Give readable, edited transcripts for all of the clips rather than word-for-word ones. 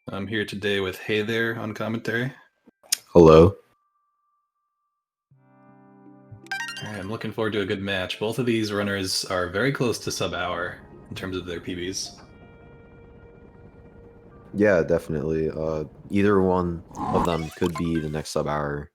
I'm here today with Hey There on commentary. Hello. Alright, I'm looking forward to a good match. Both of these runners are very close to sub-hour in terms of their PBs. Yeah, definitely. Either one of them could be the next sub-hour.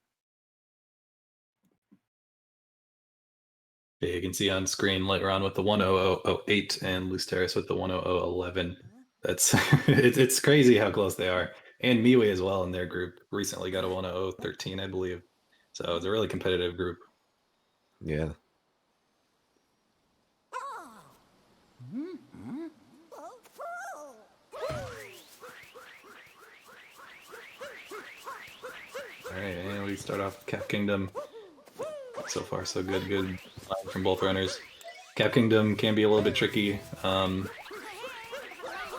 Yeah, you can see on screen LightRon with the 10008 and Lusterris with the 10011. That's it's crazy how close they are. And Miwe as well in their group recently got a 10013, I believe. So it's a really competitive group. Yeah. Alright, and we start off with Cap Kingdom. So far, so good. Good line from both runners. Cap Kingdom can be a little bit tricky.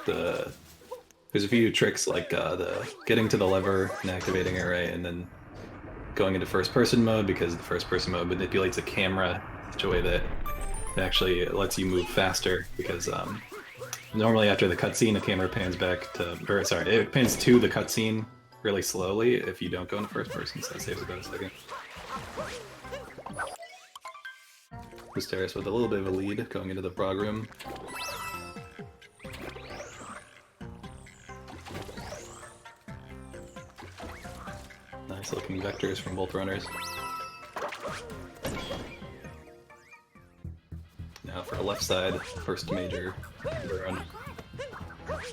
There's a few tricks like the getting to the lever and activating it right, and then going into first-person mode, because the first-person mode manipulates a camera in such a way that it actually lets you move faster. Because normally after the cutscene, the camera pans back to, or sorry, it pans to the cutscene really slowly if you don't go into first person, so that saves about a second. Lusterris with a little bit of a lead going into the prog room. Nice looking vectors from both runners. Now for a left side, first major run.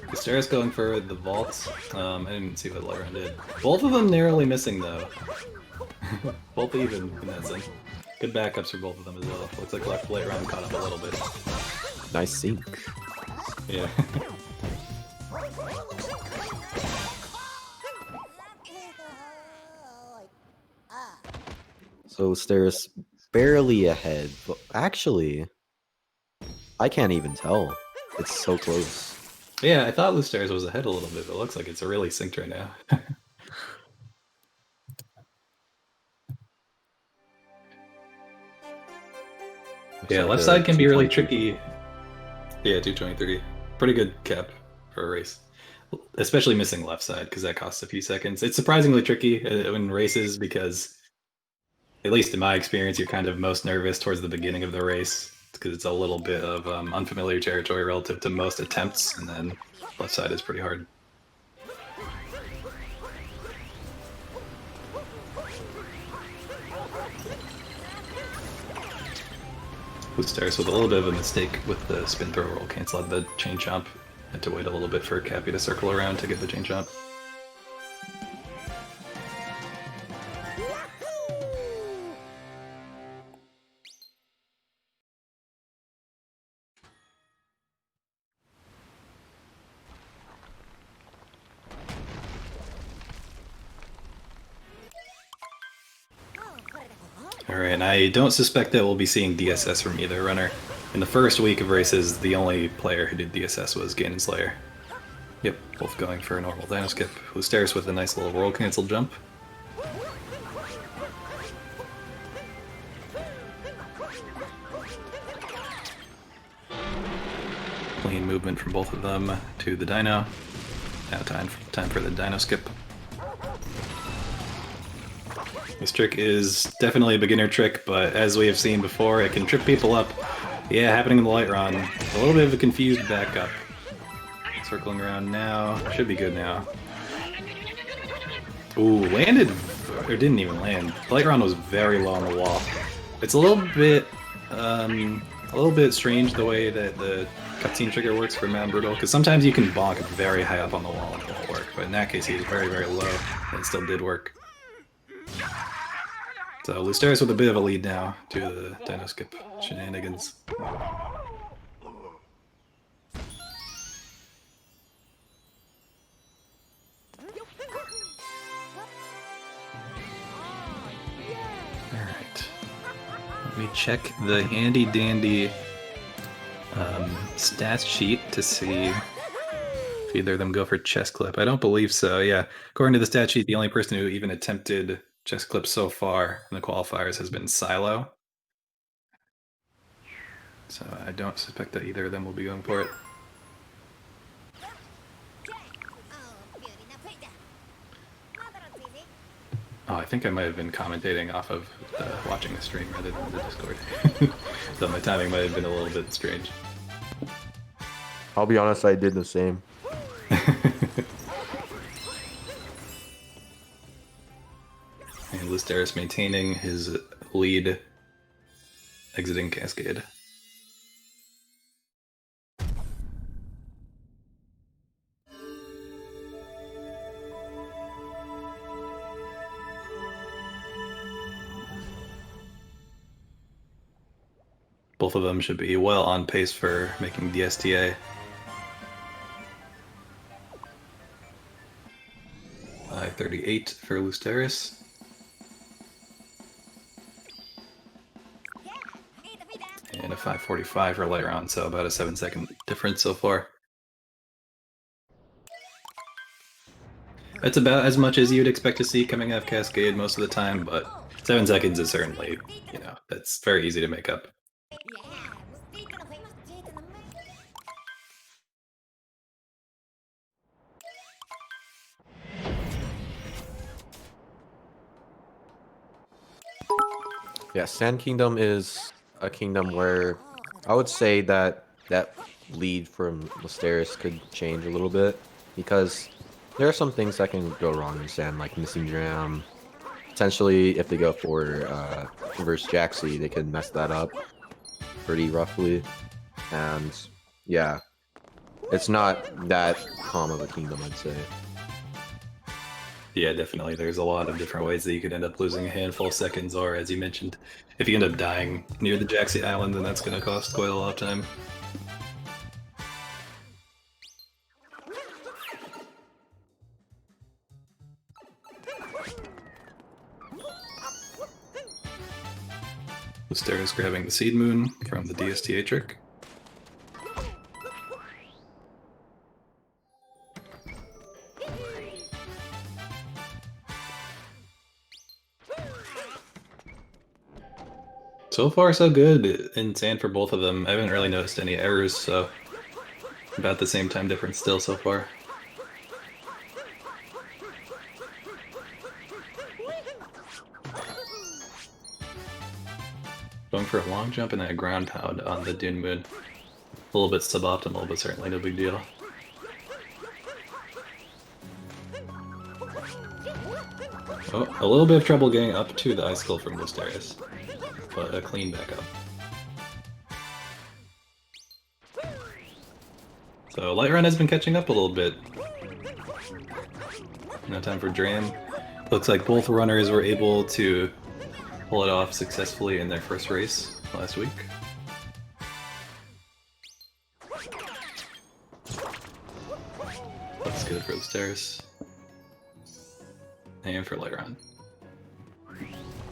Lusterris going for the vaults. I didn't see what LightRon did. Both of them narrowly missing though. Both even in that sense. Good backups for both of them as well. Looks like left LightRon caught up a little bit. Nice sync. Yeah. So Lusterris barely ahead, but actually, I can't even tell. It's so close. Yeah, I thought Lusterris was ahead a little bit, but it looks like it's really synced right now. Yeah, Like left side can be really 223. tricky. Yeah, 223. Pretty good cap for a race. Especially missing left side, because that costs a few seconds. It's surprisingly tricky in races because, at least in my experience, you're kind of most nervous towards the beginning of the race because it's a little bit of unfamiliar territory relative to most attempts, and then left side is pretty hard. Lusterris with a little bit of a mistake with the spin throw roll, cancel out the chain chomp. Had to wait a little bit for Cappy to circle around to get the chain chomp. Alright, and I don't suspect that we'll be seeing DSS from either runner. In the first week of races, the only player who did DSS was Ganon Slayer. Yep, both going for a normal dino skip. Lusterris with a nice little roll cancel jump. Clean movement from both of them to the dino. Now time for the dino skip. This trick is definitely a beginner trick, but as we have seen before, it can trip people up. Yeah, happening in the LightRon. A little bit of a confused backup. Circling around now. Should be good now. Ooh, landed, or didn't even land. LightRon was very low on the wall. It's a little bit strange the way that the cutscene trigger works for Mad Brutal, because sometimes you can bonk very high up on the wall and it won't work, but in that case he was very, very low, and it still did work. So Lusterris with a bit of a lead now to the dino skip shenanigans. Alright. Let me check the handy dandy stats sheet to see if either of them go for chest clip. I don't believe so, yeah. According to the stat sheet, the only person who even attempted chest clip so far in the qualifiers has been Silo. So I don't suspect that either of them will be going for it. Oh, I think I might have been commentating off of watching the stream rather than the Discord. So my timing might have been a little bit strange. I'll be honest, I did the same. And Lusterris maintaining his lead, exiting Cascade. Both of them should be well on pace for making the STA. .538 for Lusterris. And a 5:45 for LightRon, so about a 7-second difference so far. That's about as much as you'd expect to see coming out of Cascade most of the time, but 7 seconds is certainly, that's very easy to make up. Yeah, Sand Kingdom is a kingdom where I would say that lead from Lusterris could change a little bit, because there are some things that can go wrong in Sand, like missing jam. Potentially, if they go for reverse Jaxi, they can mess that up pretty roughly. And yeah, it's not that calm of a kingdom, I'd say. Yeah, definitely. There's a lot of different ways that you could end up losing a handful of seconds, or as you mentioned, if you end up dying near the Jaxi Island, then that's going to cost quite a lot of time. Lusterris grabbing the Seed Moon from the DSTA trick. So far, so good in Sand for both of them. I haven't really noticed any errors, so about the same time difference still so far. Going for a long jump and then a ground pound on the Dune Moon. A little bit suboptimal, but certainly no big deal. Oh, a little bit of trouble getting up to the Icicle from Lusterris, but a clean backup. So LightRon has been catching up a little bit. No time for Dram. Looks like both runners were able to pull it off successfully in their first race last week. Looks good for Lusterris. And for LightRon.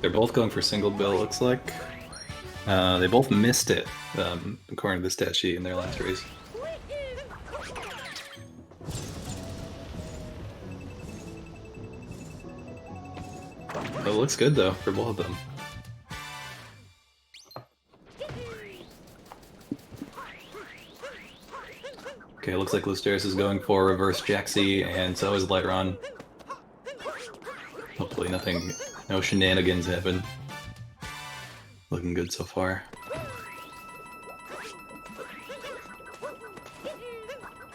They're both going for single bill, it looks like. They both missed it, according to the stat sheet in their last race. It looks good though for both of them. Okay, looks like Lusterris is going for reverse Jaxi, and so is LightRon. Hopefully no shenanigans happen. Looking good so far.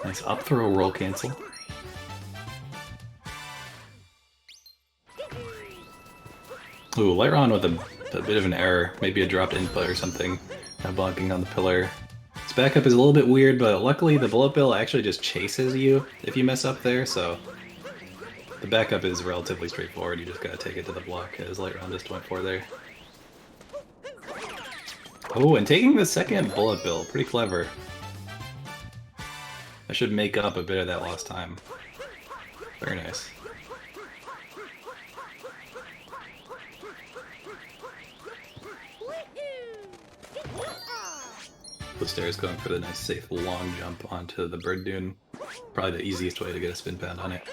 Nice up throw roll cancel. Ooh, LightRon with a bit of an error. Maybe a dropped input or something. Not blocking on the pillar. Its backup is a little bit weird, but luckily the bullet bill actually just chases you if you mess up there, so the backup is relatively straightforward. You just gotta take it to the block, as LightRon just went for there. Oh, and taking the second bullet bill. Pretty clever. I should make up a bit of that lost time. Very nice. Lusterris going for the nice safe long jump onto the bird dune. Probably the easiest way to get a spin pound on it.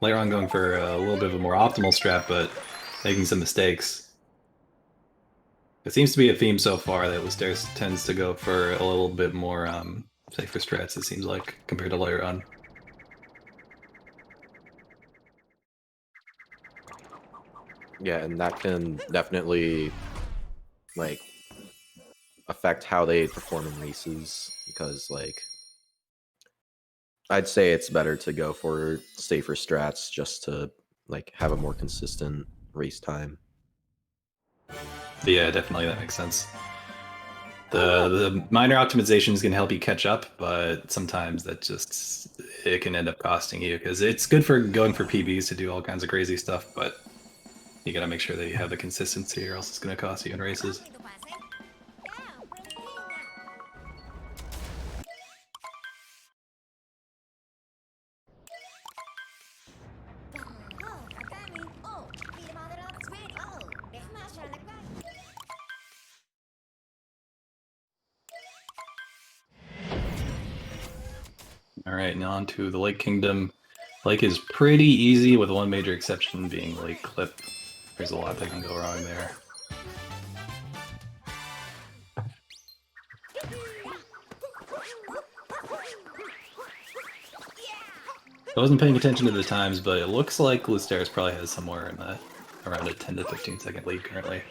LightRon going for a little bit of a more optimal strat, but making some mistakes. It seems to be a theme so far that Lusterris tends to go for a little bit more safer strats, it seems like, compared to LightRon. Yeah, and that can definitely like affect how they perform in races because like I'd say it's better to go for safer strats just to like have a more consistent race time. Yeah, definitely, that makes sense. The minor optimizations can help you catch up, but sometimes that just it can end up costing you because it's good for going for PBs to do all kinds of crazy stuff, but you got to make sure that you have the consistency, or else it's going to cost you in races. All right, now on to the Lake Kingdom. Lake is pretty easy, with one major exception being Lake Clip. There's a lot that can go wrong there. I wasn't paying attention to the times, but it looks like Lusterris probably has somewhere in the around a 10 to 15 second lead currently.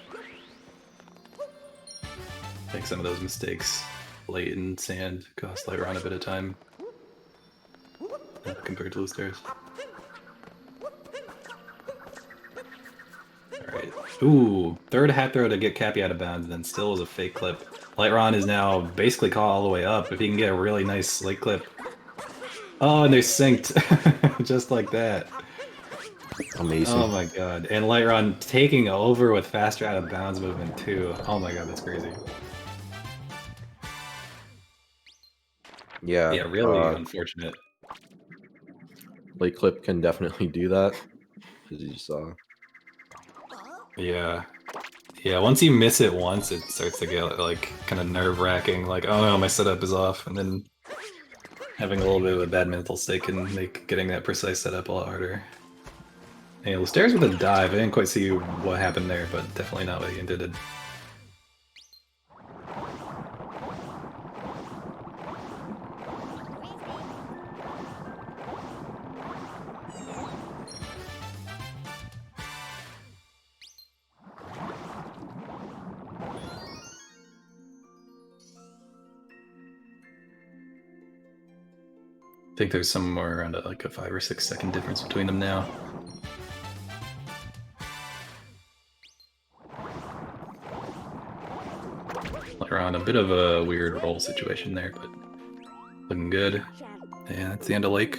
I think some of those mistakes late in sand cost LightRon a bit of time compared to Lusterris. Alright. Ooh, third hat throw to get Cappy out of bounds, and then still is a fake clip. LightRon is now basically caught all the way up. If he can get a really nice late clip. Oh, and they're synced. Just like that. Amazing. Oh my god. And LightRon taking over with faster out of bounds movement too. Oh my god, that's crazy. Yeah. Yeah, really unfortunate. Late clip can definitely do that, as you saw. Yeah. Yeah, once you miss it once, it starts to get like kind of nerve-wracking, like, oh no, my setup is off, and then having a little bit of a bad mental state can make getting that precise setup a lot harder. Hey, Lusterris with a dive. I didn't quite see what happened there, but definitely not what he intended. I think there's somewhere around like a 5 or 6 second difference between them now. Like around a bit of a weird roll situation there, but looking good. Yeah, that's the end of Lake.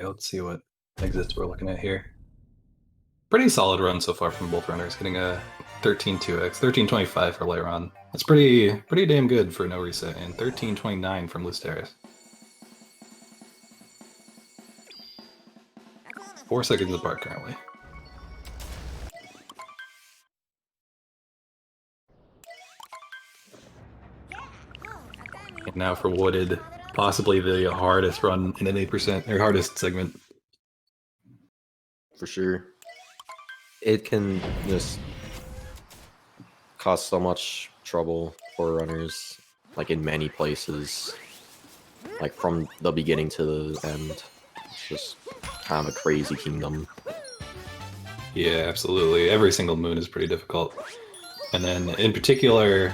Okay, let's see what exits we're looking at here. Pretty solid run so far from both runners, getting a 13.2x, 13.25 for LightRon. That's pretty damn good for no reset, and 13.29 from Lusterris. 4 seconds apart currently. And now for Wooded, possibly the hardest run in an 8%, or hardest segment. For sure. It can just cause so much trouble for runners, like in many places, like from the beginning to the end. It's just kind of a crazy kingdom. Yeah, absolutely. Every single moon is pretty difficult. And then, in particular,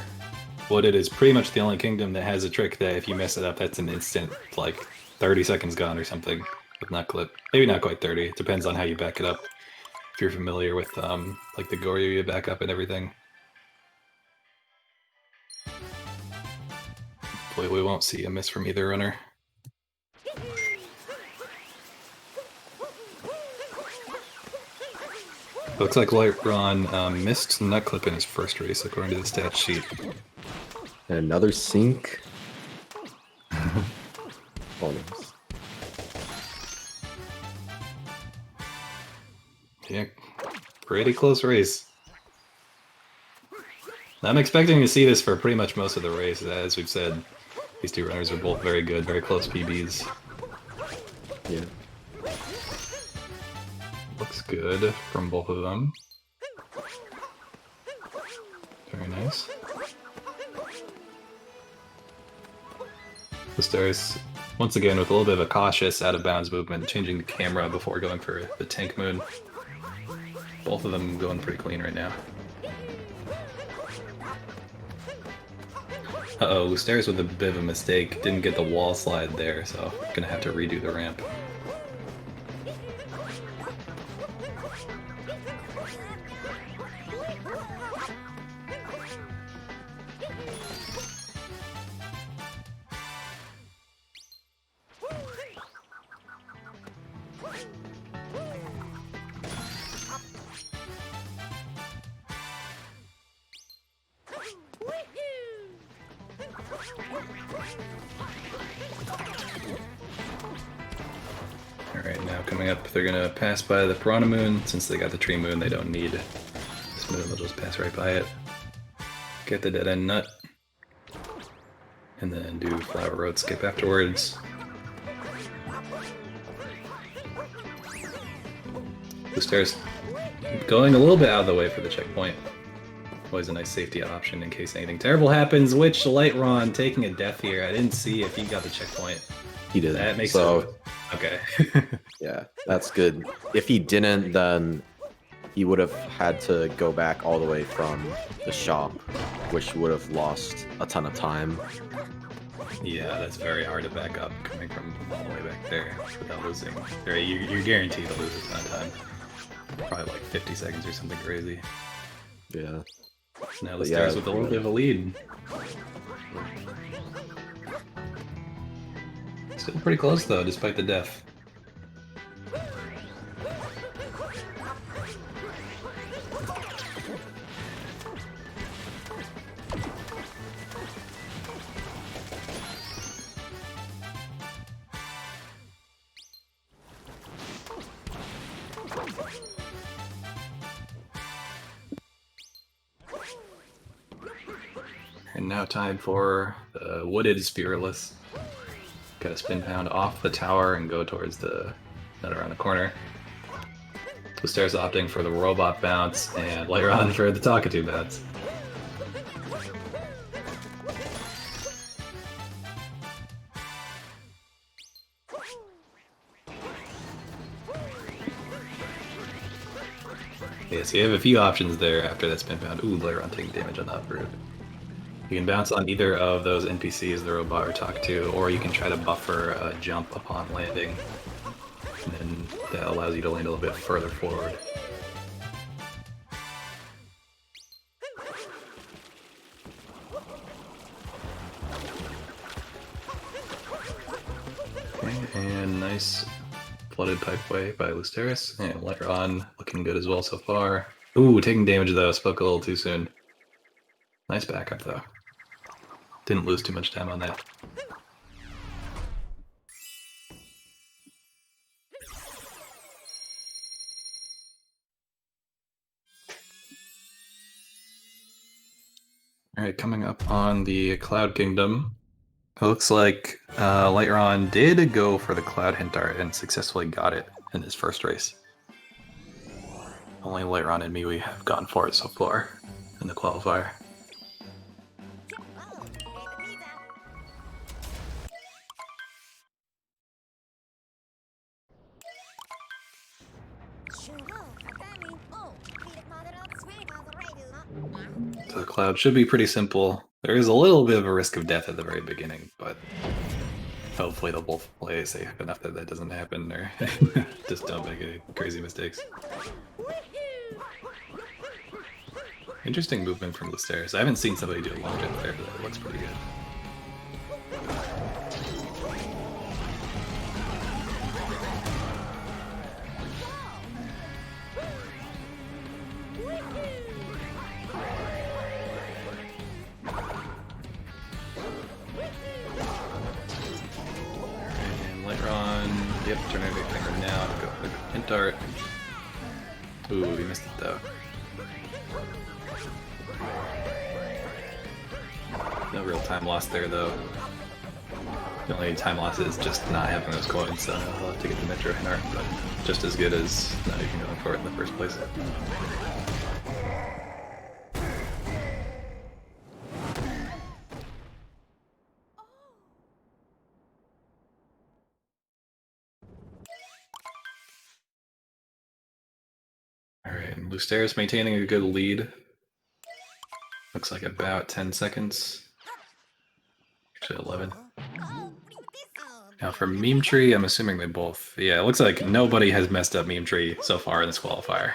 Wooded is pretty much the only kingdom that has a trick that if you mess it up, that's an instant, like, 30 seconds gone or something with Nut Clip. Maybe not quite 30. It depends on how you back it up. If you're familiar with, like, the Goryu you back up and everything. Hopefully we won't see a miss from either runner. Looks like LightRon missed Nut Clip in his first race, according to the stat sheet. And another sink. Oh, nice. Yeah, pretty close race. I'm expecting to see this for pretty much most of the race. As we've said, these two runners are both very good, very close PBs. Yeah. Looks good from both of them. Very nice. Lusterris, once again, with a little bit of a cautious out-of-bounds movement, changing the camera before going for the tank moon. Both of them going pretty clean right now. Uh-oh, Lusterris with a bit of a mistake. Didn't get the wall slide there, so gonna have to redo the ramp. Alright, now coming up, they're gonna pass by the Piranha Moon. Since they got the Tree Moon, they don't need this moon, they'll just pass right by it. Get the dead end nut. And then do Flower Road skip afterwards. Lusterris going a little bit out of the way for the checkpoint. Always a nice safety option in case anything terrible happens, which LightRon taking a death here. I didn't see if he got the checkpoint. He did. That makes so, okay. Yeah, that's good. If he didn't, then he would have had to go back all the way from the shop, which would have lost a ton of time. Yeah, that's very hard to back up coming from all the way back there without losing. You're guaranteed to lose a ton of time. Probably like 50 seconds or something crazy. Yeah. Now Lusterris with a little bit of a lead. Still pretty close though, despite the death. And now time for the Wooded Spirulus. Got a spin pound off the tower and go towards the nut around the corner. Lusterris opting for the robot bounce and LightRon for the Talkatoo bounce. Yeah, so you have a few options there after that spin pound. Ooh, LightRon taking damage on that route. You can bounce on either of those NPCs, the robot or Talkatoo, or you can try to buffer a jump upon landing. And then that allows you to land a little bit further forward. Okay, and nice flooded pipeway by Lusterris. And LightRon looking good as well so far. Ooh, taking damage though, spoke a little too soon. Nice backup though. Didn't lose too much time on that. Alright, coming up on the Cloud Kingdom. It looks like LightRon did go for the Cloud Hint Art and successfully got it in his first race. Only LightRon and MeWe have gone for it so far in the qualifier. So the Cloud should be pretty simple. There is a little bit of a risk of death at the very beginning, but hopefully they'll both play safe enough that that doesn't happen, or just don't make any crazy mistakes. Interesting movement from Lusterris. I haven't seen somebody do a long jump there, but it looks pretty good. Yep, tornadic camera now to go for the hint art. Ooh, we missed it though. No real time loss there, though. The only time loss is just not having those coins, so I'll have to get the Metro Hinart, but just as good as not even going for it in the first place. Alright, Lusterris maintaining a good lead. Looks like about 10 seconds. Actually 11. Now for Meme Tree, I'm assuming they both... Yeah, it looks like nobody has messed up Meme Tree so far in this qualifier.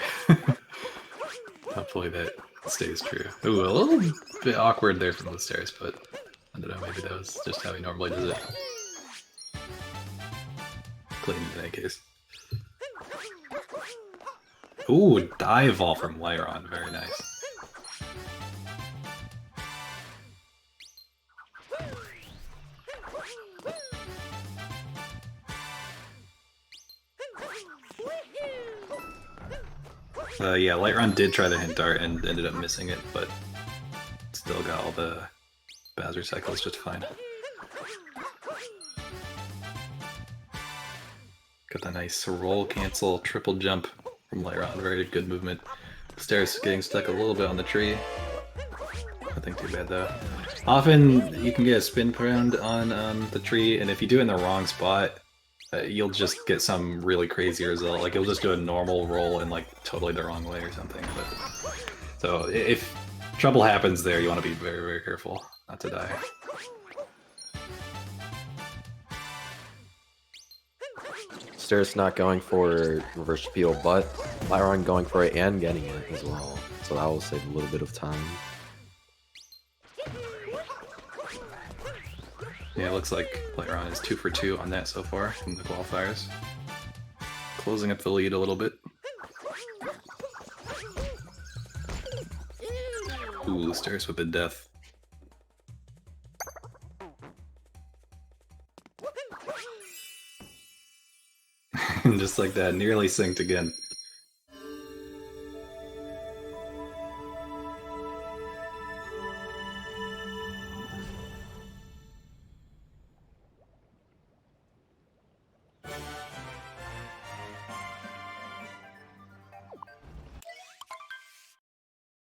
Hopefully that stays true. Ooh, a little bit awkward there from Lusterris, but I don't know, maybe that was just how he normally does it. Clean in any case. Ooh, dive ball from LightRon, very nice. Yeah, LightRon did try the hint dart and ended up missing it, but still got all the Bowser cycles just fine. Got the nice roll cancel triple jump from LightRon, very good movement. Stairs getting stuck a little bit on the tree. Nothing too bad though. Often you can get a spin around on the tree, and if you do it in the wrong spot, you'll just get some really crazy result. Like you'll just do a normal roll in like totally the wrong way or something. But so if trouble happens there, you want to be very, very careful not to die. Lusterris not going for reverse appeal, but LightRon going for it and getting it as well. So that will save a little bit of time. Yeah, it looks like LightRon is 2 for 2 on that so far from the qualifiers. Closing up the lead a little bit. Ooh, Lusterris with the death. Just like that, nearly synced again.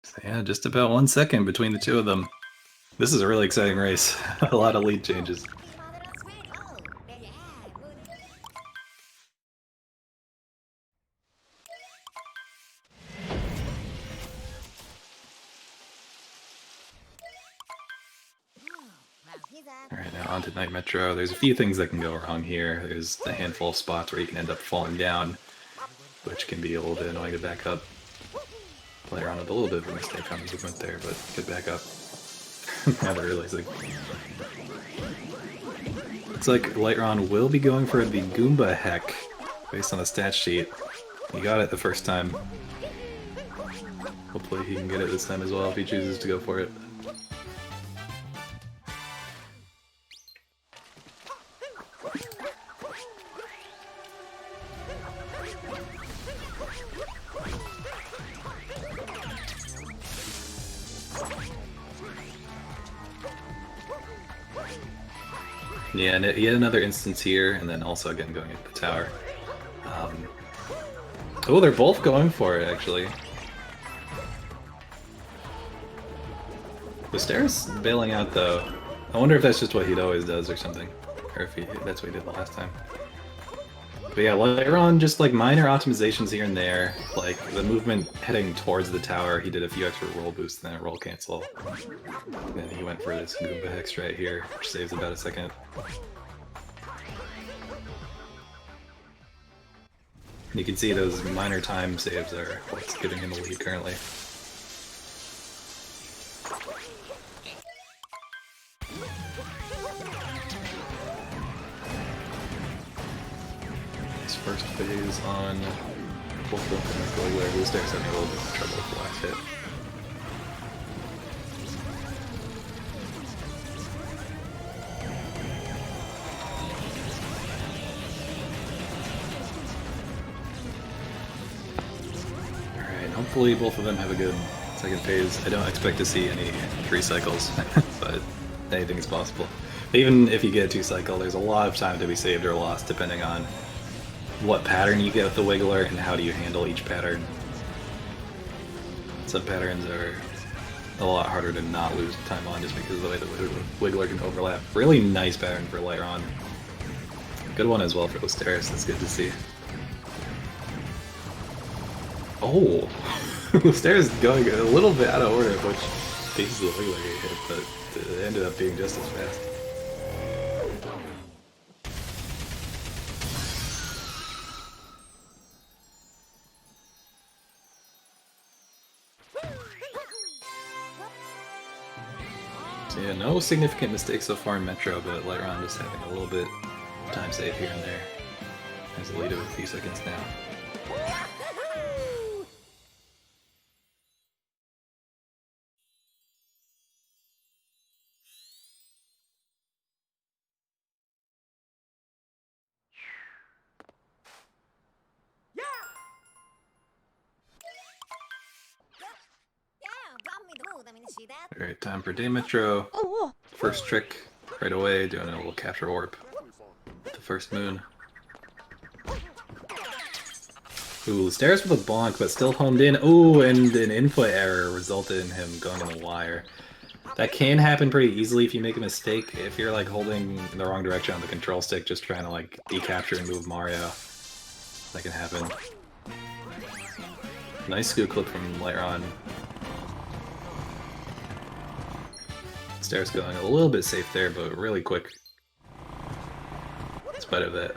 So yeah, just about 1 second between the two of them. This is a really exciting race. A lot of lead changes. Alright, now on to Night Metro. There's a few things that can go wrong here. There's a handful of spots where you can end up falling down, which can be a little bit annoying to back up. Player on with a little bit of a mistake on the movement there, but good back up. Now they're realizing. Looks like LightRon will be going for the Goomba heck based on the stat sheet. He got it the first time. Hopefully he can get it this time as well if he chooses to go for it. Yeah, and yet another instance here, and then also again going at the tower. Oh, they're both going for it, actually. Lusterris bailing out, though. I wonder if that's just what he always does or something. Or if that's what he did the last time. But yeah, LightRon, just like minor optimizations here and there. Like the movement heading towards the tower, he did a few extra roll boosts and then a roll cancel. Then he went for this Goomba Hex right here, which saves about a second. You can see those minor time saves are what's giving him the lead currently. This first phase on both of them going where Lusterris having a little bit of trouble with the last hit. Hopefully both of them have a good second phase. I don't expect to see any 3 cycles, but anything is possible. Even if you get a 2-cycle, there's a lot of time to be saved or lost depending on what pattern you get with the Wiggler and how do you handle each pattern. Some patterns are a lot harder to not lose time on just because of the way the Wiggler can overlap. Really nice pattern for LightRon. Good one as well for Lusterris, that's good to see. Oh! Lusterris going a little bit out of order of which pieces of the Wiggler he hit, but it ended up being just as fast. So yeah, no significant mistakes so far in Metro, but LightRon just having a little bit time save here and there. Has a lead of a few seconds now. Alright, time for Day Metro. First trick, right away, doing a little capture warp. The first moon. Ooh, Lusterris with a bonk, but still homed in. Ooh, and an input error resulted in him going on the wire. That can happen pretty easily if you make a mistake. If you're like holding in the wrong direction on the control stick, just trying to like decapture and move Mario. That can happen. Nice scoop clip from LightRon. Lusterris going a little bit safe there, but really quick. In spite of that.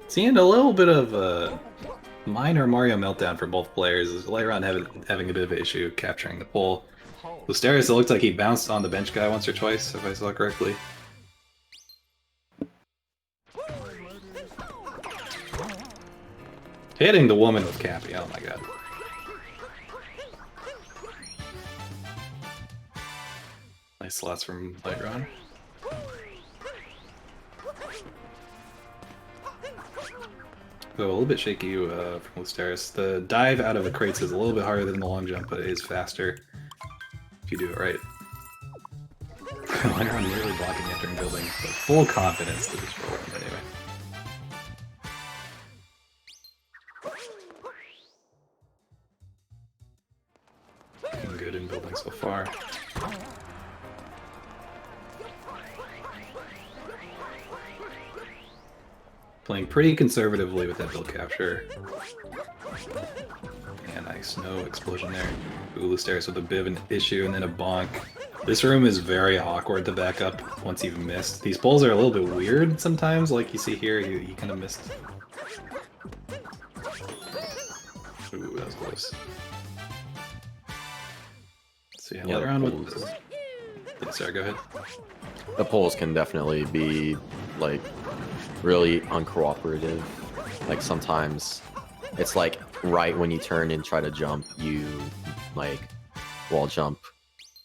Seeing a little bit of a minor Mario meltdown for both players. LightRon having a bit of an issue capturing the pole. Lusterris, it looked like he bounced on the bench guy once or twice, if I saw correctly. Hitting the woman with Cappy, oh my god. Nice slots from LightRon. So a little bit shaky from Lusterris. The dive out of the crates is a little bit harder than the long jump, but it is faster if you do it right. LightRon really blocking entering building, but full confidence to just roll him anyway. Looking good in building so far. Playing pretty conservatively with that build capture. Yeah, nice. No explosion there. Ooh, Lusterris with a bit of an issue and then a bonk. This room is very awkward to back up once you've missed. These poles are a little bit weird sometimes, like you see here, you kind of missed. Ooh, that was close. So yeah, let around with this. Yeah, sorry, go ahead. The poles can definitely be, like, really uncooperative. Like, sometimes it's like right when you turn and try to jump, you, like, wall jump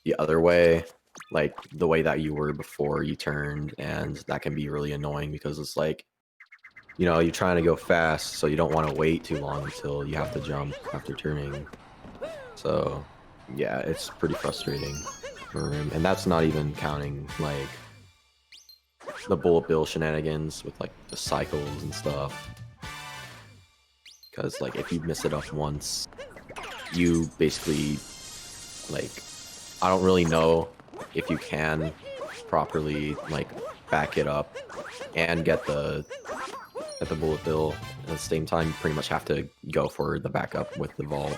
the other way, like the way that you were before you turned, and that can be really annoying because it's like, you know, you're trying to go fast, so you don't want to wait too long until you have to jump after turning. So, yeah, it's pretty frustrating for him. And that's not even counting, like, the bullet bill shenanigans with, like, the cycles and stuff. Because, like, if you miss it up once, you basically, like, I don't really know if you can properly, like, back it up and get the bullet bill at the same time. You pretty much have to go for the backup with the vault.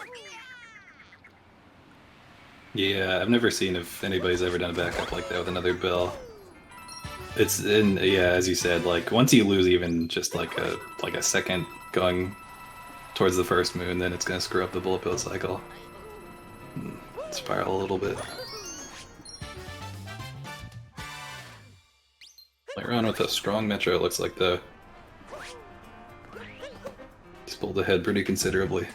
Yeah, I've never seen if anybody's ever done a backup like that with another bill. It's in, yeah, as you said, like once you lose even just like a second going towards the first moon, then it's gonna screw up the bullet bill cycle. Spiral a little bit. LightRon with a strong Metro, it looks like, though. He's pulled ahead pretty considerably.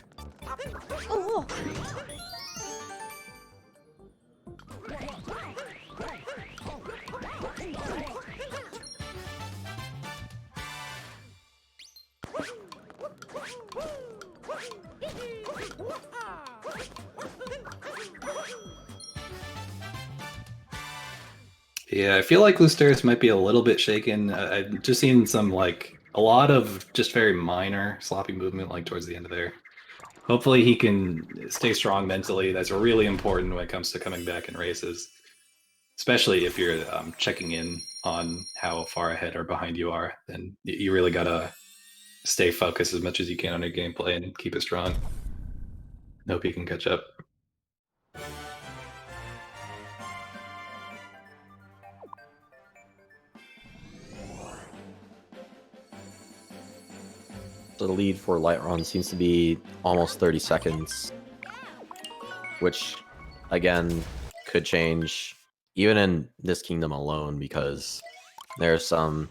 Yeah, I feel like Lusterris might be a little bit shaken. I've just seen some like a lot of just very minor sloppy movement like towards the end of there. Hopefully he can stay strong mentally. That's really important when it comes to coming back in races, especially if you're checking in on how far ahead or behind you are. Then you really gotta stay focused as much as you can on your gameplay and keep it strong. Hope he can catch up. So the lead for LightRon seems to be almost 30 seconds, which again could change even in this kingdom alone, because there's some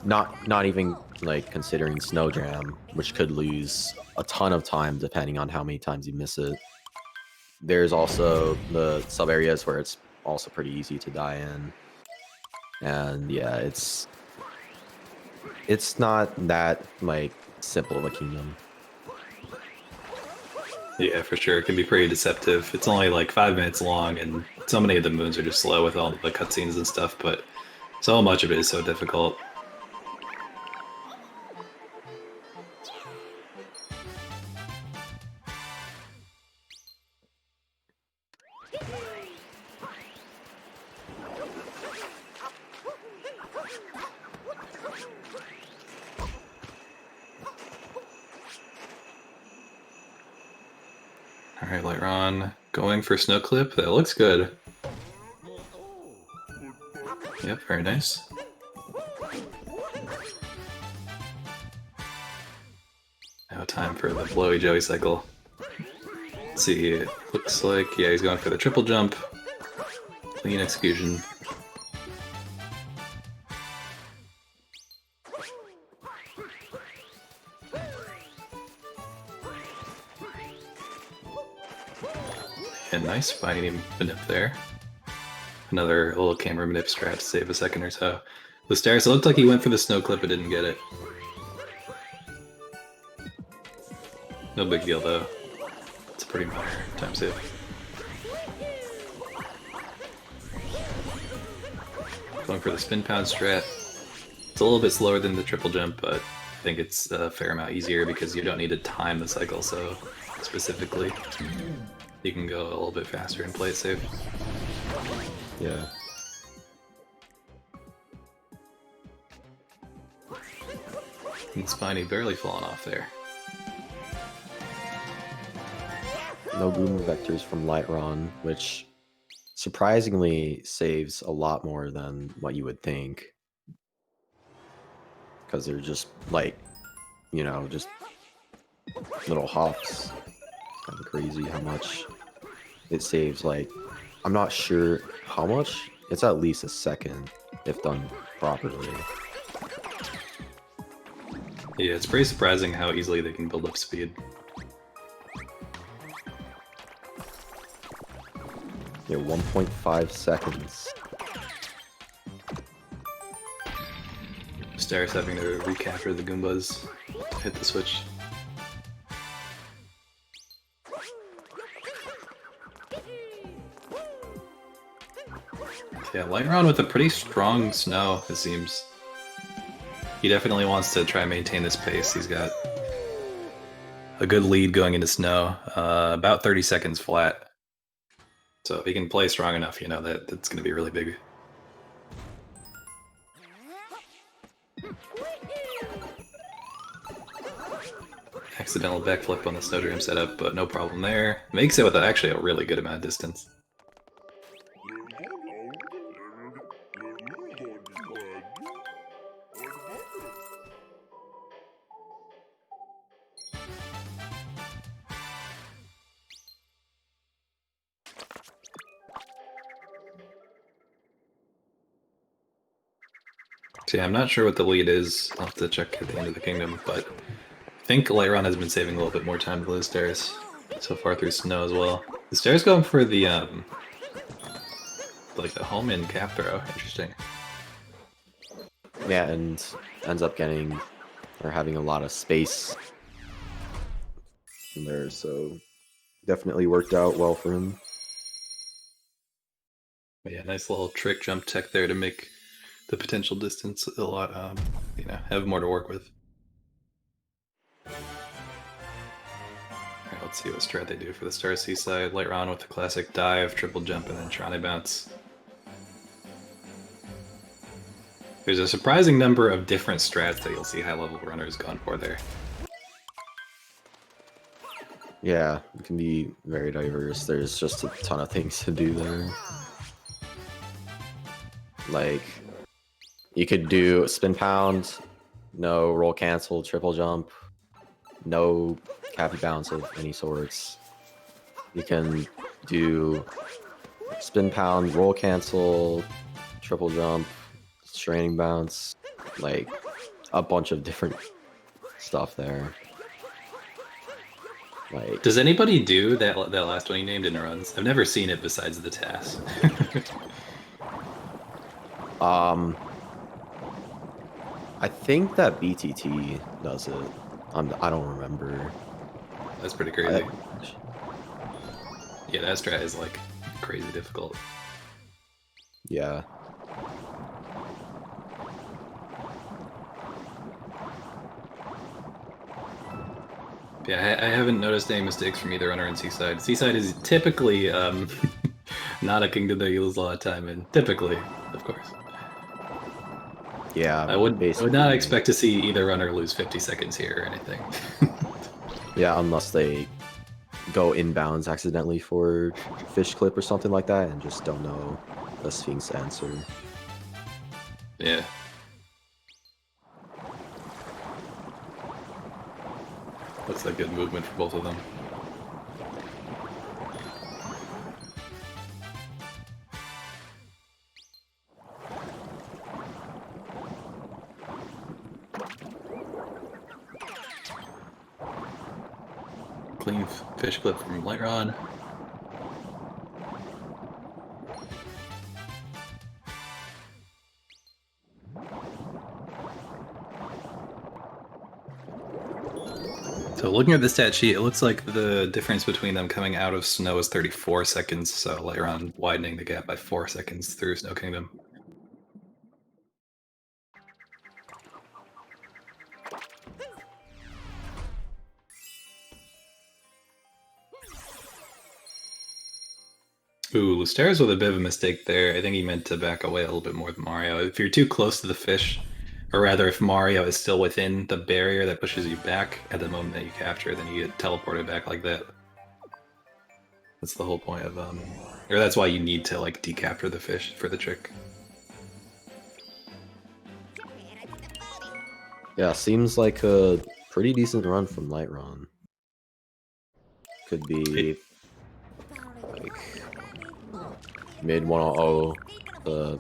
not even like considering Snow Jam, which could lose a ton of time depending on how many times you miss it. There's also the sub areas where it's also pretty easy to die in, and yeah, it's not that like simple of a kingdom. Yeah, for sure. It can be pretty deceptive. It's only like 5 minutes long, and so many of the moons are just slow with all the cutscenes and stuff, but so much of it is so difficult. All right, LightRon going for Snow Clip. That looks good. Yep, very nice. Now time for the Blowy Joey cycle. Let's see, it looks like, yeah, he's going for the triple jump. Clean execution. And nice fighting manip there. Another little camera manip strat to save a second or so. Lusterris, it looked like he went for the snow clip but didn't get it. No big deal though. It's a pretty minor time save. Going for the spin pound strat. It's a little bit slower than the triple jump, but I think it's a fair amount easier because you don't need to time the cycle so specifically. You can go a little bit faster and play it safe. Yeah. And Spiny barely falling off there. No Goom vectors from LightRon, which surprisingly saves a lot more than what you would think. Because they're just like, you know, just little hops. Kind of crazy how much it saves. Like, I'm not sure how much. It's at least a second if done properly. Yeah, it's pretty surprising how easily they can build up speed. Yeah, 1.5 seconds. Lusterris having to recapture the Goombas to hit the switch. Yeah, LightRon with a pretty strong snow, it seems. He definitely wants to try and maintain this pace. He's got a good lead going into snow, about 30 seconds flat. So if he can play strong enough, you know, that's going to be really big. Accidental backflip on the Snowdream setup, but no problem there. Makes it with actually a really good amount of distance. So yeah, I'm not sure what the lead is. I'll have to check at the end of the kingdom, but I think LightRon has been saving a little bit more time to those stairs so far through snow as well. The stairs going for the like the home in cap throw. Interesting. Yeah, and ends up getting or having a lot of space in there, so definitely worked out well for him. But yeah, nice little trick jump tech there to make the potential distance a lot, have more to work with. Alright, let's see what strat they do for the Star Seaside. LightRon with the classic dive, triple jump, and then Trane bounce. There's a surprising number of different strats that you'll see high-level runners going for there. Yeah, it can be very diverse. There's just a ton of things to do there. Like, you could do spin pound, no roll cancel, triple jump, no cappy bounce of any sorts. You can do spin pound, roll cancel, triple jump, straining bounce, like a bunch of different stuff there. Like, does anybody do that last one you named in runs? I've never seen it besides the TAS. I think that BTT does it. I don't remember. That's pretty crazy. Yeah, that strat is like crazy difficult. Yeah. Yeah, I haven't noticed any mistakes from either runner in Seaside. Seaside is typically not a kingdom that you lose a lot of time in. Typically, of course. Yeah, I would not expect to see either runner lose 50 seconds here or anything. Yeah, unless they go inbounds accidentally for fish clip or something like that and just don't know the Sphinx answer. Yeah. Looks like good movement for both of them. Clean fish clip from LightRon. So looking at the stat sheet, it looks like the difference between them coming out of Snow is 34 seconds, so LightRon widening the gap by 4 seconds through Snow Kingdom. Ooh, Lusterris with a bit of a mistake there. I think he meant to back away a little bit more than Mario. If you're too close to the fish, or rather if Mario is still within the barrier that pushes you back at the moment that you capture, then you get teleported back like that. That's the whole point of, or that's why you need to, like, decapture the fish for the trick. Yeah, seems like a pretty decent run from LightRon. Could be like mid 100, a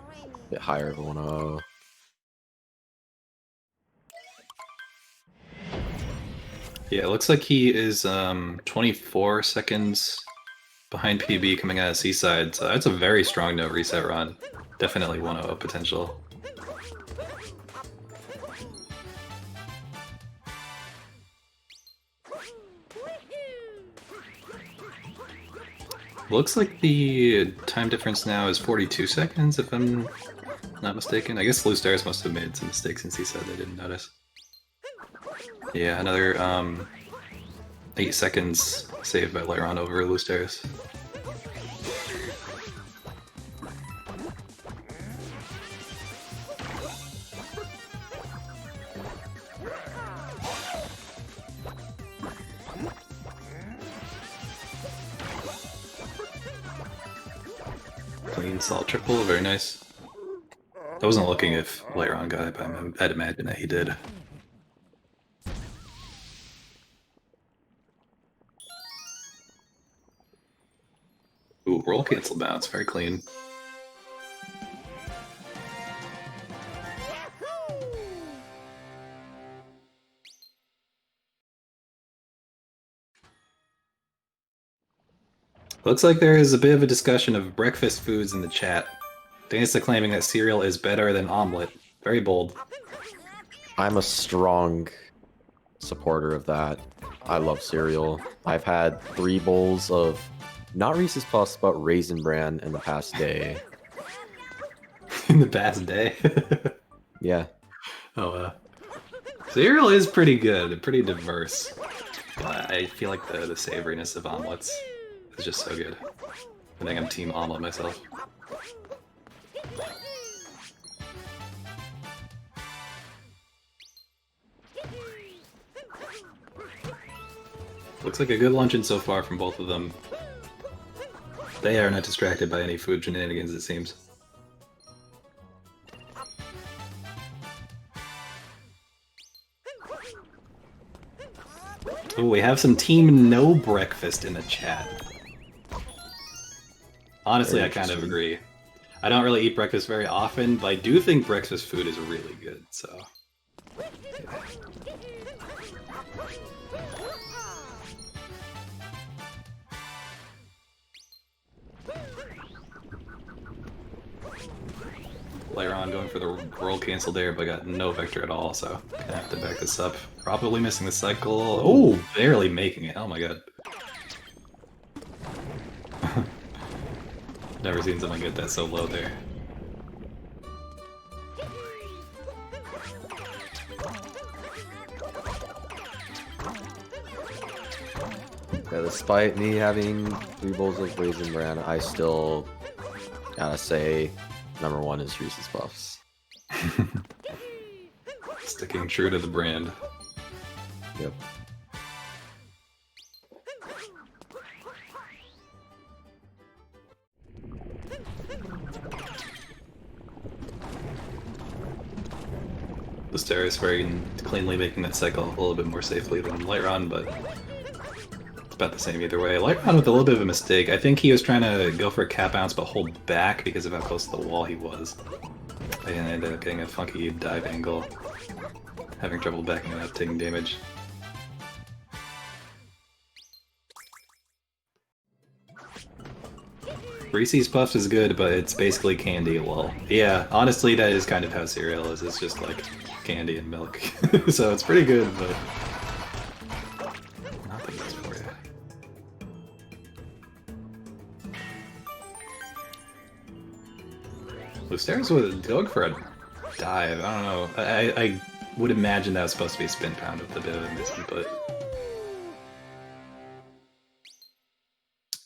bit higher of 100. Yeah, it looks like he is 24 seconds behind PB coming out of Seaside, so that's a very strong no reset run. Definitely 1-0 potential. Looks like the time difference now is 42 seconds, if I'm not mistaken. I guess Lusterris must have made some mistakes in Seaside they didn't notice. Yeah, another 8 seconds saved by LightRon over Lusterris. Clean salt triple, very nice. I wasn't looking if LightRon got it, but I'd imagine that he did. Ooh, roll cancel bounce, very clean. Looks like there is a bit of a discussion of breakfast foods in the chat. Danista claiming that cereal is better than omelet. Very bold. I'm a strong supporter of that. I love cereal. I've had 3 bowls of not Reese's Puffs, but Raisin Bran in the past day. In the past day. Yeah. Oh, cereal is pretty good, pretty diverse. But I feel like the savoriness of omelets is just so good. I think I'm team omelet myself. Looks like a good luncheon so far from both of them. They are not distracted by any food shenanigans, it seems. Oh, we have some team no breakfast in the chat. Honestly, I kind of agree. I don't really eat breakfast very often, but I do think breakfast food is really good, so... Yeah. LightRon going for the roll cancel there, but got no vector at all, so gonna have to back this up. Probably missing the cycle. Oh, barely making it. Oh my god. Never seen someone get that so low there. Yeah, despite me having 3 bowls of Raisin Bran, I still gotta say number 1 is Reese's Puffs. Sticking true to the brand. Yep. Lusterris very cleanly making that cycle a little bit more safely than LightRon, but it's about the same either way. LightRon with a little bit of a mistake. I think he was trying to go for a cap bounce but hold back because of how close to the wall he was. And ended up getting a funky dive angle. Having trouble backing it up, taking damage. Reese's Puffs is good, but it's basically candy. Well, yeah, honestly, that is kind of how cereal is. It's just like candy and milk. So it's pretty good, but not the best for you. Lusterris was going for a dive. I don't know. I would imagine that was supposed to be a spin pound with a bit of a misinput.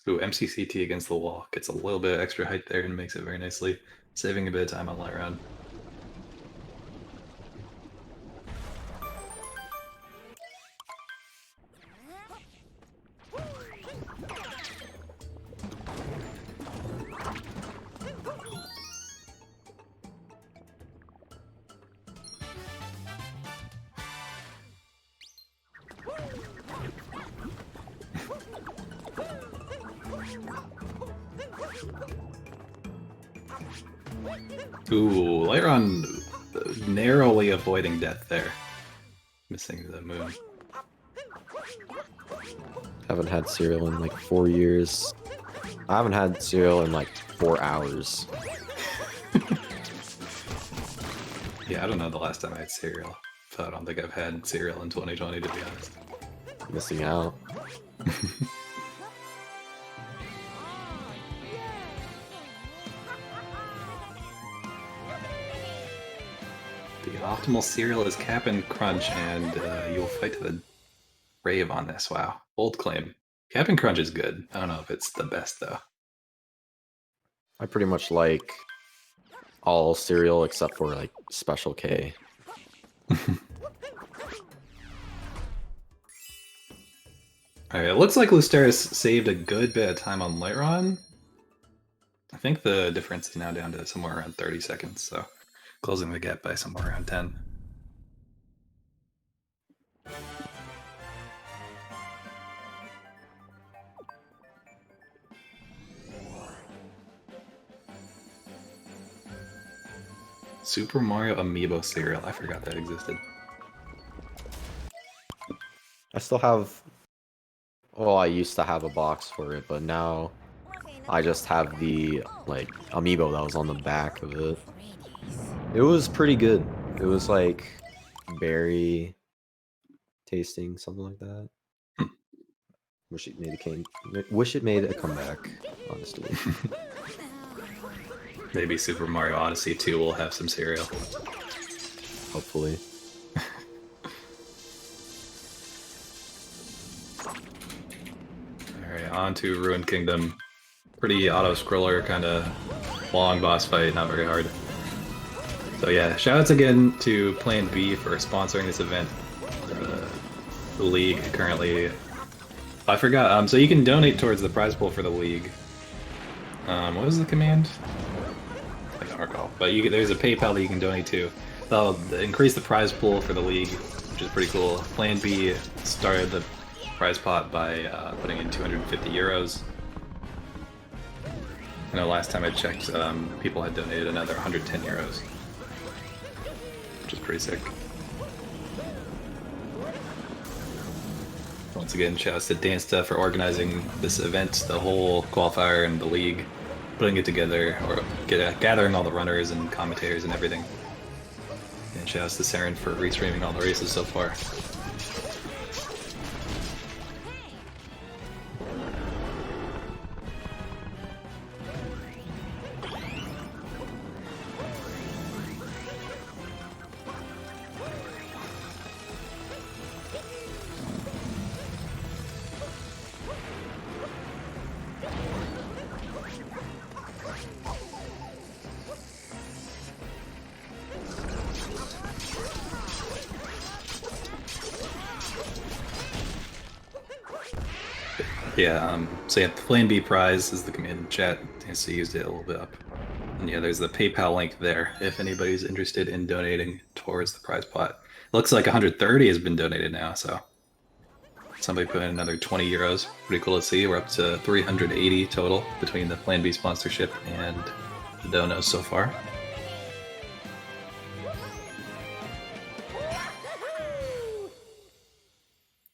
Ooh, MCCT against the wall. Gets a little bit of extra height there and makes it very nicely. Saving a bit of time on LightRon. Ooh, LightRon narrowly avoiding death there. Missing the moon. Haven't had cereal in like 4 years. I haven't had cereal in like 4 hours. Yeah, I don't know the last time I had cereal. So I don't think I've had cereal in 2020, to be honest. Missing out. The optimal cereal is Cap'n Crunch, and you'll fight to the grave on this. Wow. Bold claim. Cap'n Crunch is good. I don't know if it's the best, though. I pretty much like all cereal except for like Special K. Alright, it looks like Lusterris saved a good bit of time on LightRon. I think the difference is now down to somewhere around 30 seconds, so closing the gap by somewhere around 10. Super Mario Amiibo cereal. I forgot that existed. I still have... Well, I used to have a box for it, but now I just have the, like, Amiibo that was on the back of it. It was pretty good. It was, like, berry tasting, something like that. Wish it made a comeback, honestly. Maybe Super Mario Odyssey 2 will have some cereal. Hopefully. Alright, on to Ruined Kingdom. Pretty auto-scroller, kind of long boss fight, not very hard. So yeah, shoutouts again to Plan B for sponsoring this event. The league currently... I forgot, so you can donate towards the prize pool for the league. What was the command? I don't recall. But there's a PayPal that you can donate to. They'll increase the prize pool for the league, which is pretty cool. Plan B started the prize pot by putting in 250 euros. I know last time I checked, people had donated another 110 euros. Which is pretty sick. Once again, shouts to Dansta for organizing this event, the whole qualifier and the league, putting it together, or gathering all the runners and commentators and everything. And shouts to Saren for restreaming all the races so far. Yeah, so yeah, the Plan B prize is the command in chat. So used it a little bit up. And yeah, there's the PayPal link there if anybody's interested in donating towards the prize pot. Looks like 130 has been donated now, so somebody put in another 20 euros. Pretty cool to see. We're up to 380 total between the Plan B sponsorship and the donos so far.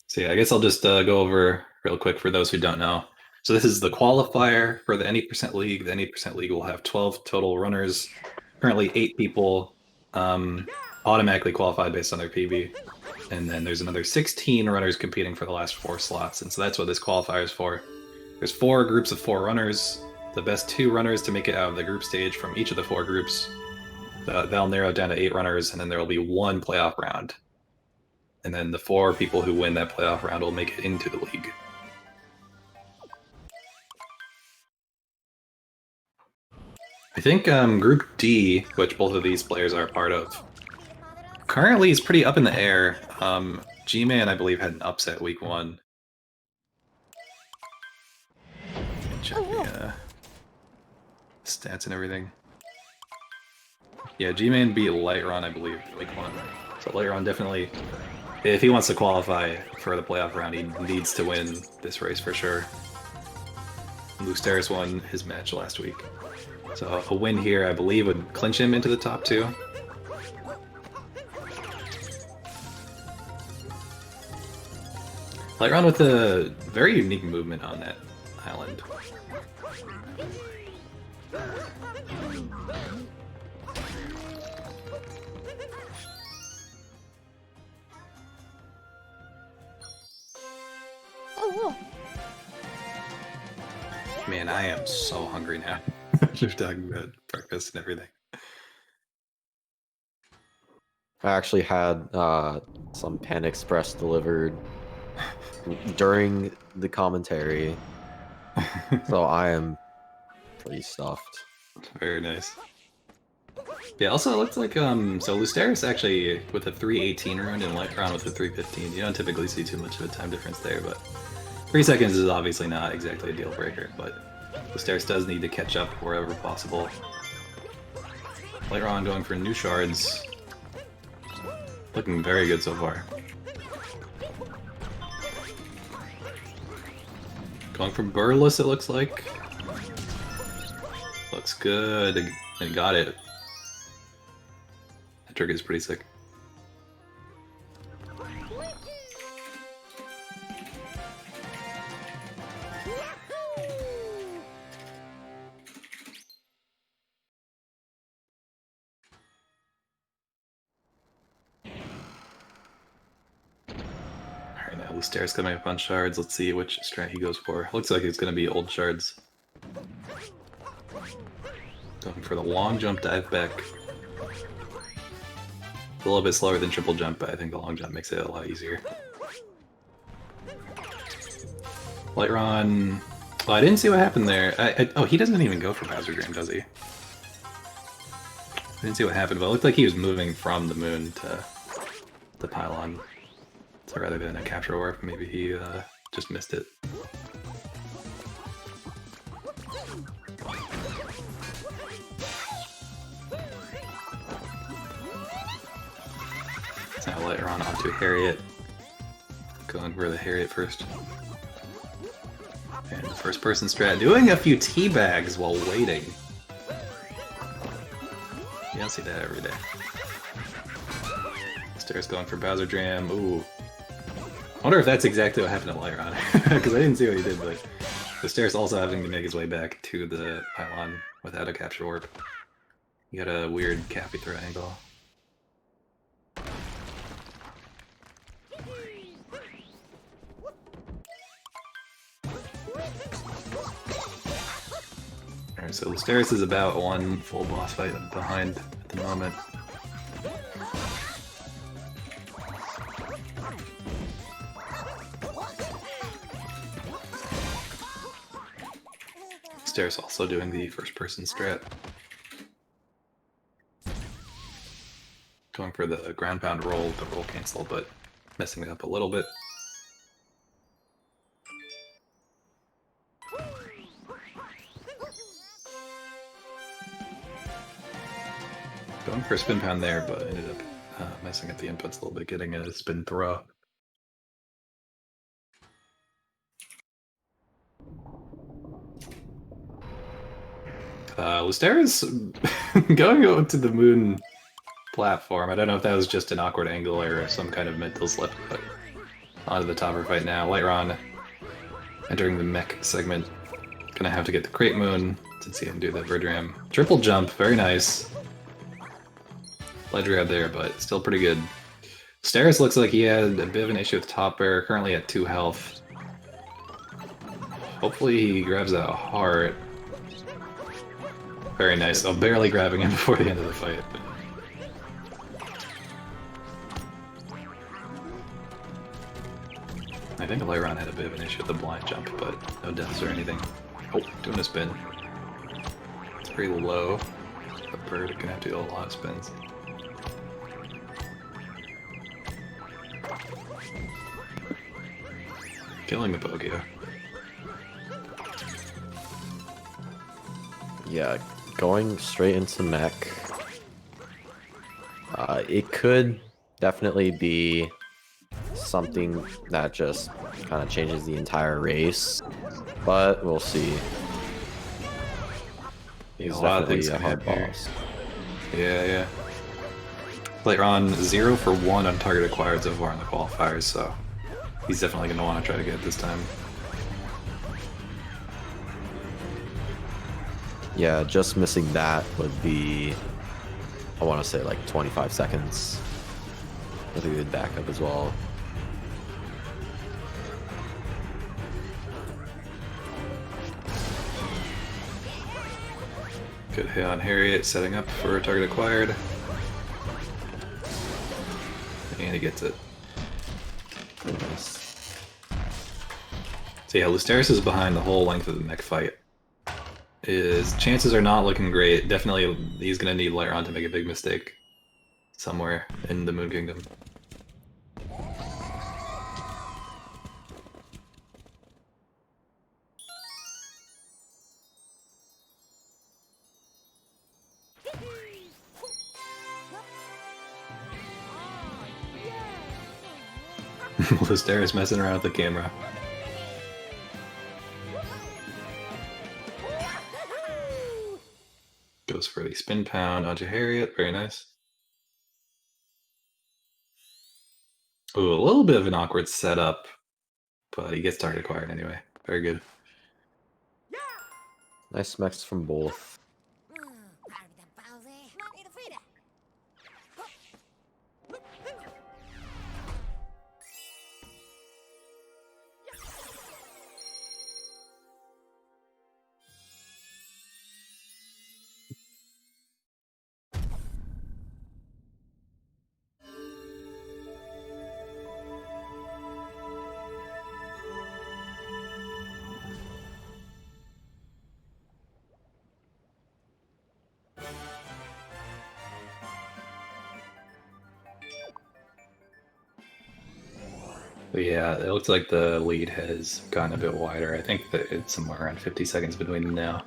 So yeah, I guess I'll just go over real quick for those who don't know. So this is the qualifier for the 80% League. The 80% League will have 12 total runners. Currently 8 people automatically qualified based on their PB. And then there's another 16 runners competing for the last 4 slots. And so that's what this qualifier is for. There's 4 groups of 4 runners. The best 2 runners to make it out of the group stage from each of the 4 groups. That'll narrow it down to 8 runners, and then there will be 1 playoff round. And then the 4 people who win that playoff round will make it into the league. I think Group D, which both of these players are a part of, currently is pretty up in the air. G-Man, I believe, had an upset week 1. Check the stats and everything. Yeah, G-Man beat LightRon, I believe, week 1. So LightRon definitely, if he wants to qualify for the playoff round, he needs to win this race for sure. Lusterris won his match last week. So a win here, I believe, would clinch him into the top 2. LightRon with a very unique movement on that island. Man, I am so hungry now. Just talking about breakfast and everything. I actually had some Pan Express delivered during the commentary, so I am pretty stuffed. Very nice. Yeah, also it looks like so Lusterris actually with a 318 rune and LightRon with a 315. You don't typically see too much of a time difference there, but 3 seconds is obviously not exactly a deal breaker, but Lusterris does need to catch up wherever possible. LightRon going for new shards. Looking very good so far. Going for Burless, it looks like. Looks good. And got it. That trick is pretty sick. Alright, now Lusterris coming up on shards. Let's see which strat he goes for. Looks like it's going to be old shards. Going for the long jump dive back. A little bit slower than triple jump, but I think the long jump makes it a lot easier. LightRon. Well, I didn't see what happened there. Oh, he doesn't even go for Bowser Dream, does he? I didn't see what happened, but it looked like he was moving from the moon to the pylon. So rather than a capture orb, maybe he just missed it. So now LightRon onto Harriet. Going for the Harriet first. And the first person strat doing a few teabags while waiting. You don't see that every day. Lusterris going for Bowser Jam. Ooh. I wonder if that's exactly what happened to LightRon. Because I didn't see what he did, but Lusterris also having to make his way back to the pylon without a capture orb. You got a weird Cappy throw angle. Alright, so Lusterris is about one full boss fight behind at the moment. Lusterris also doing the first person strat. Going for the ground pound roll, the roll cancel, but messing it up a little bit. Going for a spin pound there, but ended up messing up the inputs a little bit, getting a spin throw. Lusterris going to the moon platform. I don't know if that was just an awkward angle or some kind of mental slip, but onto the topper fight now. LightRon entering the mech segment. Gonna have to get the crate moon since he didn't do the Verdram. Triple jump, very nice. Ledge grab there, but still pretty good. Lusterris looks like he had a bit of an issue with top air, currently at 2 health. Hopefully he grabs that heart. Very nice. Oh, barely grabbing him before the end of the fight. I think LightRon had a bit of an issue with the blind jump, but no deaths or anything. Oh, doing a spin. It's pretty low. The bird gonna have to do a lot of spins. Killing the Pokio. Yeah, going straight into mech. It could definitely be something that just kind of changes the entire race, but we'll see. He's definitely a hard boss. Yeah. LightRon 0 for 1 on target acquired so far in the qualifiers, so he's definitely going to want to try to get it this time. Yeah, just missing that would be, I want to say like 25 seconds. With a good backup as well. Good hit on Harriet, setting up for target acquired. And he gets it. Nice. So yeah, Lusterris is behind the whole length of the mech fight. His chances are not looking great. Definitely he's going to need LightRon to make a big mistake somewhere in the Moon Kingdom. Lusterris messing around with the camera. Goes for the spin pound onto Harriet. Very nice. Ooh, a little bit of an awkward setup, but he gets target acquired anyway. Very good. Nice mechs from both. But yeah, it looks like the lead has gotten a bit wider. I think that it's somewhere around 50 seconds between them now.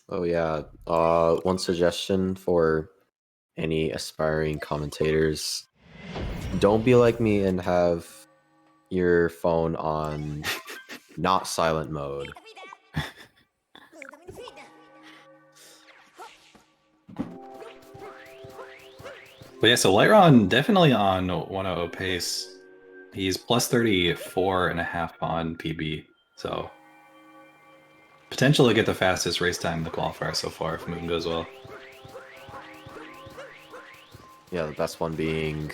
Oh yeah. One suggestion for any aspiring commentators: don't be like me and have your phone on not silent mode. But yeah, so LightRon definitely on 100 pace. He's plus 34.5 on PB, so potential to get the fastest race time in the qualifier so far if moving goes well. Yeah, the best one being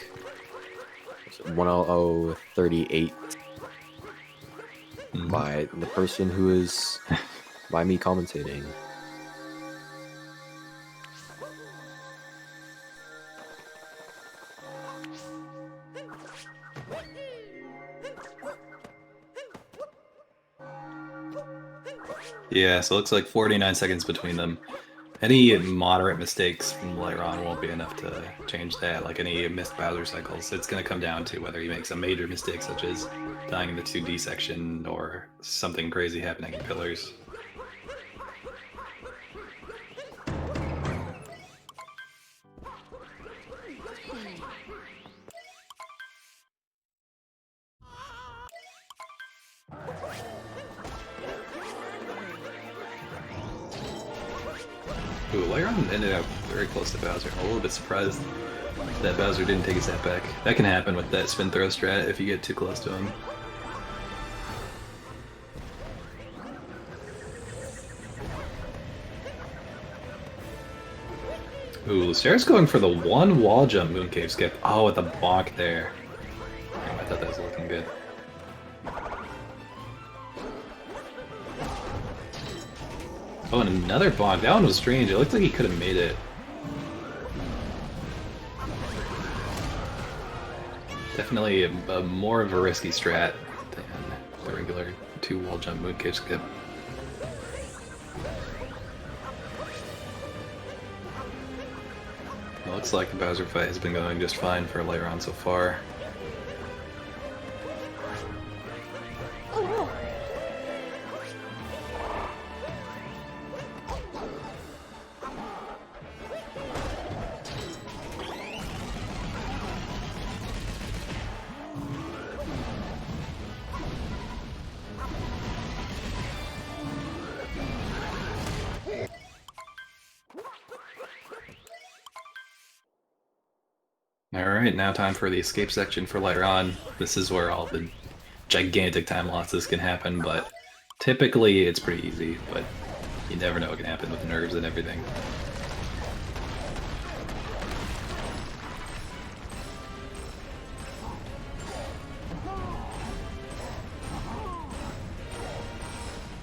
100.38 by the person who is by me commentating. Yeah, so it looks like 49 seconds between them. Any moderate mistakes from LightRon won't be enough to change that, like any missed Bowser cycles. It's going to come down to whether he makes a major mistake, such as dying in the 2D section, or something crazy happening in Pillars. Ooh, LightRon ended up very close to Bowser. I'm a little bit surprised that Bowser didn't take a step back. That can happen with that spin throw strat if you get too close to him. Ooh, Lusterris going for the one wall jump mooncave skip. Oh, with a bonk there. Damn, I thought that was looking good. Oh, and another bonk. That one was strange. It looked like he could have made it. Definitely a more of a risky strat than the regular 2 wall jump mooncave skip. It looks like the Bowser fight has been going just fine for LightRon so far. Alright, now time for the escape section for LightRon. This is where all the gigantic time losses can happen, but typically it's pretty easy, but you never know what can happen with nerves and everything.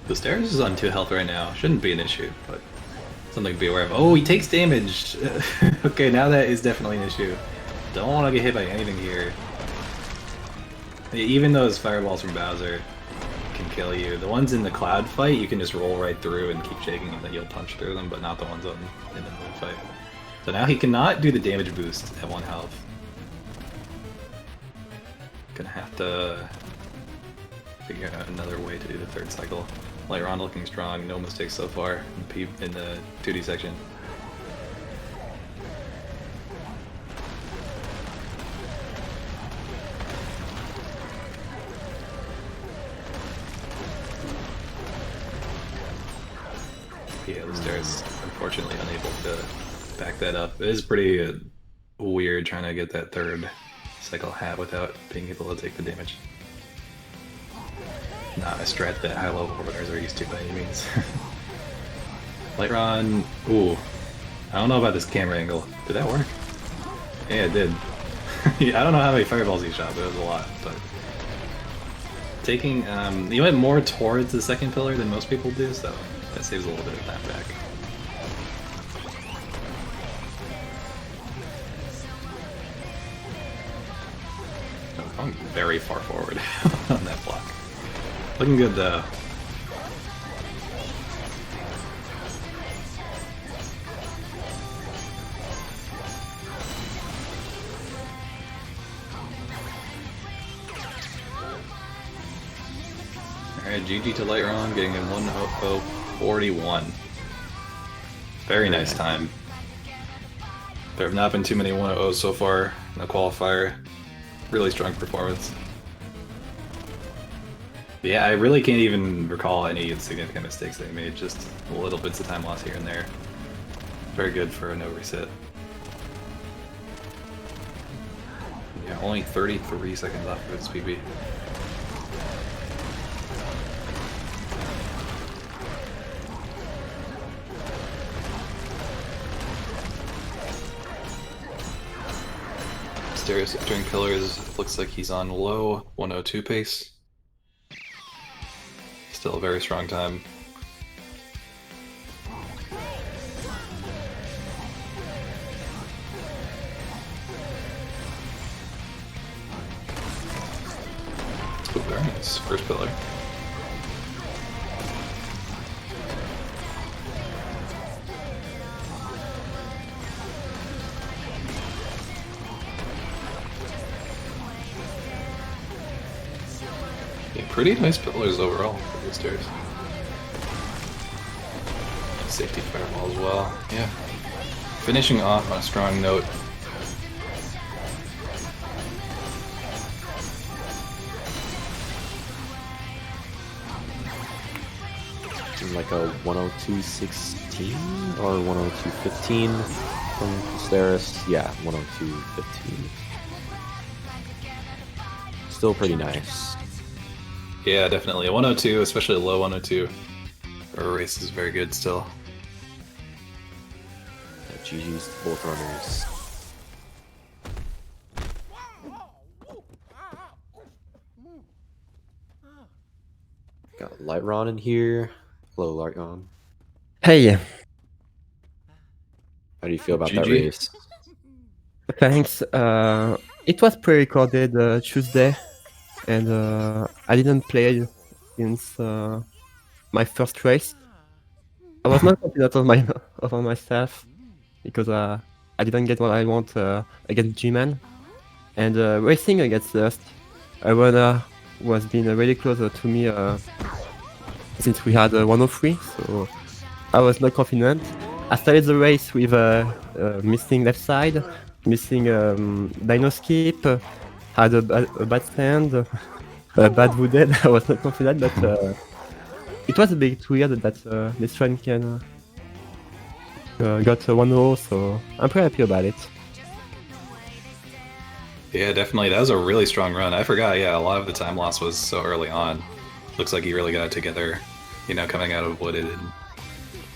Lusterris is on 2 health right now. Shouldn't be an issue, but something to be aware of. Oh, he takes damage! Okay, now that is definitely an issue. Don't want to get hit by anything here. Even those fireballs from Bowser can kill you. The ones in the cloud fight, you can just roll right through and keep shaking and then you'll punch through them, but not the ones in the moon fight. So now he cannot do the damage boost at 1 health. Gonna have to figure out another way to do the 3rd cycle. LightRon looking strong, no mistakes so far in the 2D section. Yeah, Lusterris unfortunately unable to back that up. It is pretty weird trying to get that 3rd cycle hat without being able to take the damage. Not a strat that high level orbiters are used to by any means. LightRon, ooh. I don't know about this camera angle. Did that work? Yeah, it did. I don't know how many fireballs he shot, but it was a lot. But taking, he went more towards the 2nd pillar than most people do, so that saves a little bit of time back. Oh, I'm very far forward on that block. Looking good though. Alright, GG to LightRon, getting in 1:00:41. Very nice time. There have not been too many 1:00s so far in the qualifier. Really strong performance. Yeah, I really can't even recall any significant mistakes they made, just little bits of time loss here and there. Very good for a no reset. Yeah, only 33 seconds off of its PB. Lusterris doing pillars, looks like he's on low 1:02 pace. Still a very strong time. Oh, very nice. First pillar. Yeah, pretty nice pillars overall for the stairs. Safety fireball as well. Yeah. Finishing off on a strong note. Like a 102.16 or 102.15 from Lusterris. Yeah, 102.15. Still pretty nice. Yeah, definitely. A 1:02, especially a low 1:02. Our race is very good still. Yeah, GG's to both runners. Got LightRon in here. Hello, LightRon. Hey, How do you feel about that GG. race? thanks. It was pre-recorded Tuesday, and I didn't play since my first race. I was not confident of myself because I didn't get what I want against G-Man, and racing against Lust, a runner was being really close to me since we had 103, so I was not confident. I started the race with missing left side, missing dino skip, had a bad stand, a bad wooded. I was not confident, but it was a bit weird that this run can got 1-0, so I'm pretty happy about it. Yeah, definitely. That was a really strong run. I forgot, yeah, a lot of the time loss was so early on. Looks like he really got it together, you know, coming out of Wooded and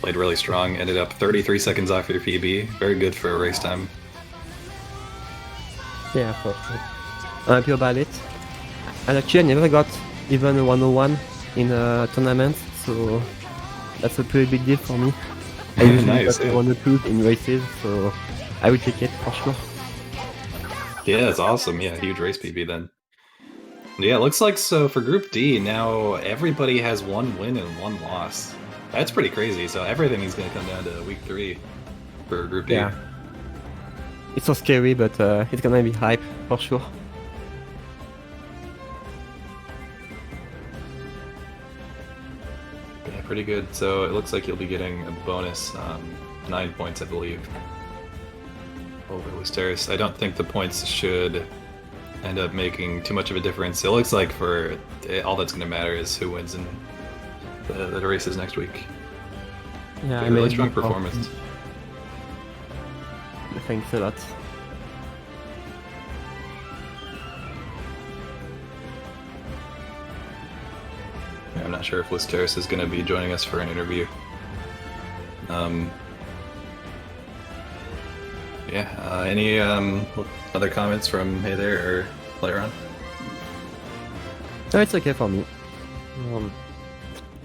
played really strong. Ended up 33 seconds off your PB. Very good for a race time. Yeah, for sure. I'm happy about it. And actually, I never got even a 101 in a tournament, so that's a pretty big deal for me. I usually Nice, got yeah. 102 in races, so I will take it for sure. Yeah, that's awesome. Yeah, huge race PB then. Yeah, it looks like so for Group D, now everybody has 1 win and 1 loss. That's pretty crazy. So everything is going to come down to week 3 for Group D. Yeah. It's so scary, but it's gonna be hype for sure. Yeah, pretty good. So it looks like you'll be getting a bonus 9 points, I believe, over Lusterris. I don't think the points should end up making too much of a difference. It looks like for all that's going to matter is who wins in the races next week. Yeah, Yeah, really strong performance. Thanks a lot. Yeah, I'm not sure if Lusterris is going to be joining us for an interview. Any other comments from Hey There or LightRon? No, it's okay for me.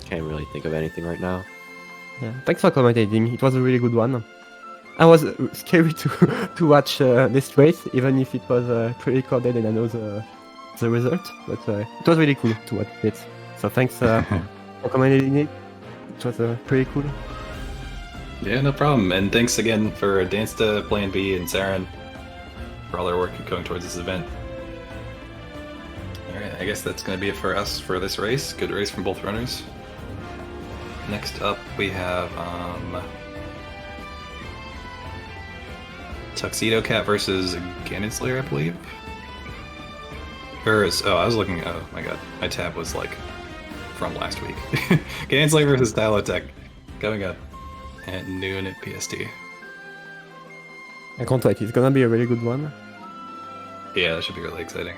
Can't really think of anything right now. Yeah, thanks for commentating. It was a really good one. I was scary to watch this race, even if it was pre-recorded and I know the result. But it was really cool to watch it. So thanks for commentating it. It was pretty cool. Yeah, no problem. And thanks again for Dance to Plan B and Saren for all their work going towards this event. Alright, I guess that's going to be it for us for this race. Good race from both runners. Next up, we have Tuxedo Cat versus Ganon Slayer, I believe. I was looking. Oh my god, my tab was like from last week. Ganon Slayer versus Dialotech going up at noon at PST. I can't wait. It's gonna be a really good one. Yeah, that should be really exciting.